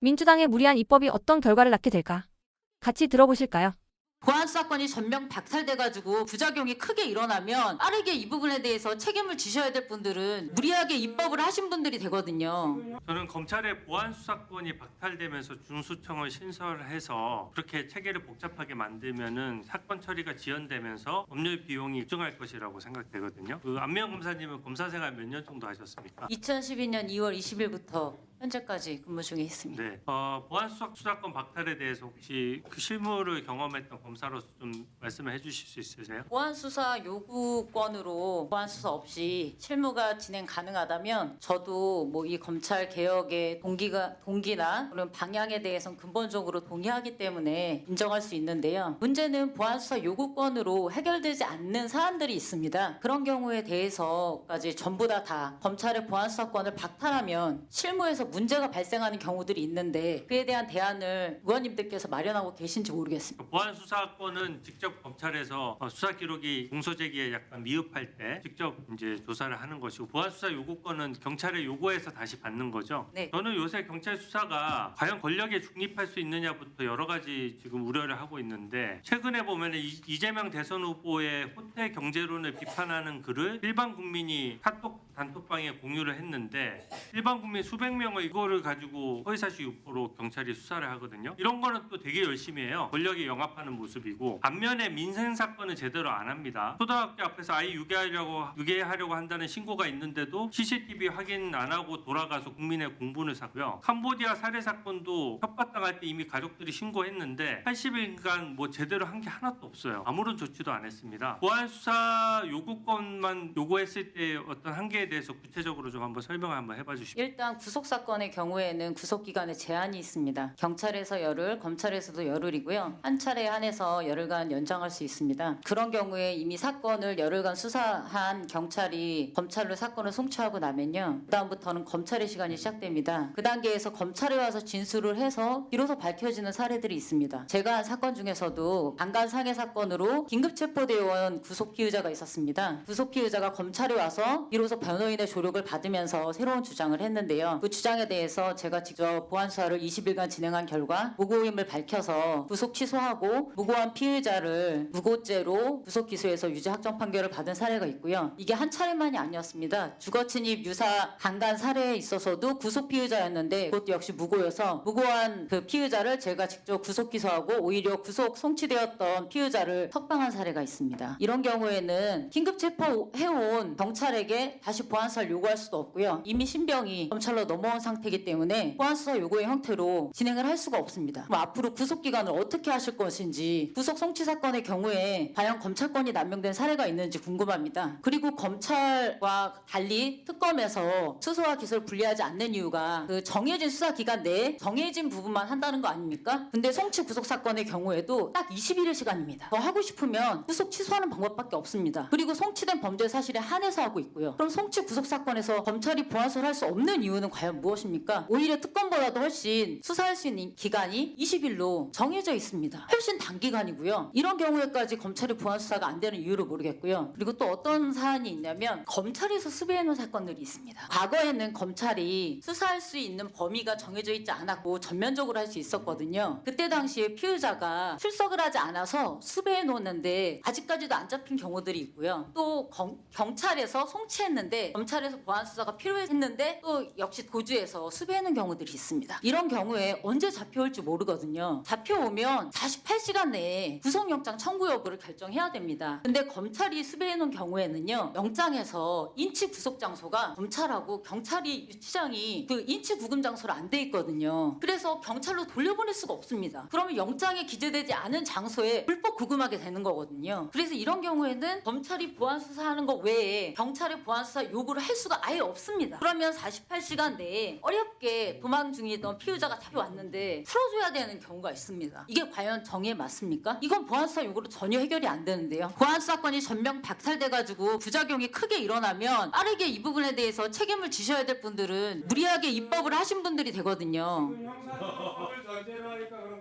민주당의 무리한 입법이 어떤 결과를 낳게 될까? 같이 들어보실까요? 보안 수사권이 전면 박탈돼가지고 부작용이 크게 일어나면 빠르게 이 부분에 대해서 책임을 지셔야 될 분들은 무리하게 입법을 하신 분들이 되거든요. 저는 검찰의 보안 수사권이 박탈되면서 중수청을 신설해서 그렇게 체계를 복잡하게 만들면은 사건 처리가 지연되면서 법률 비용이 급증할 것이라고 생각되거든요. 안명 검사님은 검사 생활 몇 년 정도 하셨습니까? 2012년 2월 20일부터 현재까지 근무 중에 있습니다. 네. 보안 수사권 박탈에 대해서 혹시 그 실무를 경험했던 검사로서 좀 말씀을 해주실 수 있으세요? 보안 수사 요구권으로 보안 수사 없이 실무가 진행 가능하다면 저도 뭐 이 검찰 개혁의 동기나 그런 방향에 대해서는 근본적으로 동의하기 때문에 인정할 수 있는데요. 문제는 보안 수사 요구권으로 해결되지 않는 사안들이 있습니다. 그런 경우에 대해서까지 전부 다 검찰의 보안 수사권을 박탈하면 실무에서 문제가 발생하는 경우들이 있는데 그에 대한 대안을 의원님들께서 마련하고 계신지 모르겠습니다. 보안 수사권은 직접 검찰에서 수사 기록이 공소 제기에 약간 미흡할 때 직접 이제 조사를 하는 것이고 보안 수사 요구권은 경찰의 요구에서 다시 받는 거죠. 네. 저는 요새 경찰 수사가 과연 권력에 중립할 수 있느냐부터 여러 가지 지금 우려를 하고 있는데 최근에 보면 이재명 대선 후보의 호태 경제론을 비판하는 글을 일반 국민이 카톡 단톡방에 공유를 했는데 일반 국민 수백 명의 이거를 가지고 허위사실 유포로 경찰이 수사를 하거든요. 이런 거는 또 되게 열심히 해요. 권력에 영합하는 모습이고 반면에 민생 사건은 제대로 안 합니다. 초등학교 앞에서 아이 유괴하려고 한다는 신고가 있는데도 CCTV 확인 안 하고 돌아가서 국민의 공분을 사고요. 캄보디아 살해 사건도 협박당할 때 이미 가족들이 신고했는데 80일간 뭐 제대로 한 게 하나도 없어요. 아무런 조치도 안 했습니다. 보안 수사 요구권만 요구했을 때 어떤 한계에 대해서 구체적으로 좀 한번 설명을 한번 해봐 주십시오. 일단 구속 사건의 경우에는 구속 기간에 제한이 있습니다. 경찰에서 열흘, 검찰에서도 열흘이고요. 한 차례에 한해서 열흘간 연장할 수 있습니다. 그런 경우에 이미 사건을 열흘간 수사한 경찰이 검찰로 사건을 송치하고 나면요. 그다음부터는 검찰의 시간이 시작됩니다. 그 단계에서 검찰에 와서 진술을 해서 비로소 밝혀지는 사례들이 있습니다. 제가 한 사건 중에서도 강간 상해 사건으로 긴급체포되어 온 구속 피의자가 있었습니다. 구속 피의자가 검찰에 와서 비로소 변호인의 조력을 받으면서 새로운 주장을 했는데요. 그 주장에 대해서 제가 직접 보안 수사를 20일간 진행한 결과 무고임을 밝혀서 구속 취소하고 무고한 피의자를 무고죄로 구속 기소해서 유죄 확정 판결을 받은 사례가 있고요. 이게 한 차례만이 아니었습니다. 주거 침입 유사 강간 사례에 있어서도 구속 피의자였는데 그것도 역시 무고여서 무고한 그 피의자를 제가 직접 구속 기소하고 오히려 구속 송치되었던 피의자를 석방한 사례가 있습니다. 이런 경우에는 긴급 체포해온 경찰에게 다시 보안 수사를 요구할 수도 없고요. 이미 신병이 검찰로 넘어온 상태이기 때문에 보안 수사 요구의 형태로 진행을 할 수가 없습니다. 그럼 앞으로 구속 기간을 어떻게 하실 것인지 구속 송치 사건의 경우에 과연 검찰권이 남용된 사례가 있는지 궁금합니다. 그리고 검찰과 달리 특검에서 수사와 기소를 분리하지 않는 이유가 그 정해진 수사 기간 내에 정해진 부분만 한다는 거 아닙니까? 근데 송치 구속 사건의 경우에도 딱 21일 시간입니다. 더 하고 싶으면 구속 취소하는 방법밖에 없습니다. 그리고 송치된 범죄 사실에 한해서 하고 있고요. 그럼 송치 구속 사건에서 검찰이 보안 수사를 할 수 없는 이유는 과연 무엇입니까? 오히려 특검보다도 훨씬 수사할 수 있는 기간이 20일로 정해져 있습니다. 훨씬 단기간이고요. 이런 경우에까지 검찰이 보안 수사가 안 되는 이유를 모르겠고요. 그리고 또 어떤 사안이 있냐면 검찰에서 수배해놓은 사건들이 있습니다. 과거에는 검찰이 수사할 수 있는 범위가 정해져 있지 않았고 전면적으로 할 수 있었거든요. 그때 당시에 피의자가 출석을 하지 않아서 수배해 놓았는데 아직까지도 안 잡힌 경우들이 있고요. 또 경찰에서 송치했는데 검찰에서 보안 수사가 필요했는데 또 역시 도주해서 수배하는 경우들이 있습니다. 이런 경우에 언제 잡혀올지 모르거든요. 잡혀오면 48시간 내에 구속영장 청구 여부를 결정해야 됩니다. 근데 검찰이 수배해 놓은 경우에는요. 영장에서 인치 구속 장소가 검찰하고 경찰이 유치장이 그 인치 구금 장소로 안 돼 있거든요. 그래서 경찰로 돌려보낼 수가 없습니다. 그러면 영장에 기재되지 않은 장소에 불법 구금하게 되는 거거든요. 그래서 이런 경우에는 검찰이 보안 수사하는 것 외에 경찰의 보안 수사 요구를 할 수가 아예 없습니다. 그러면 48시간 내에 어렵게 도망 중이던 피의자가 잡혀왔는데 풀어줘야 되는 경우가 있습니다. 이게 과연 정의에 맞습니까? 이건 보안 수사 요구로 전혀 해결이 안 되는데요. 보안 수사권이 전면 박탈돼가지고 부작용이 크게 일어나면 빠르게 이 부분에 대해서 책임을 지셔야 될 분들은 무리하게 입법을 하신 분들이 되거든요. 형사법을 전제로 하니까 그런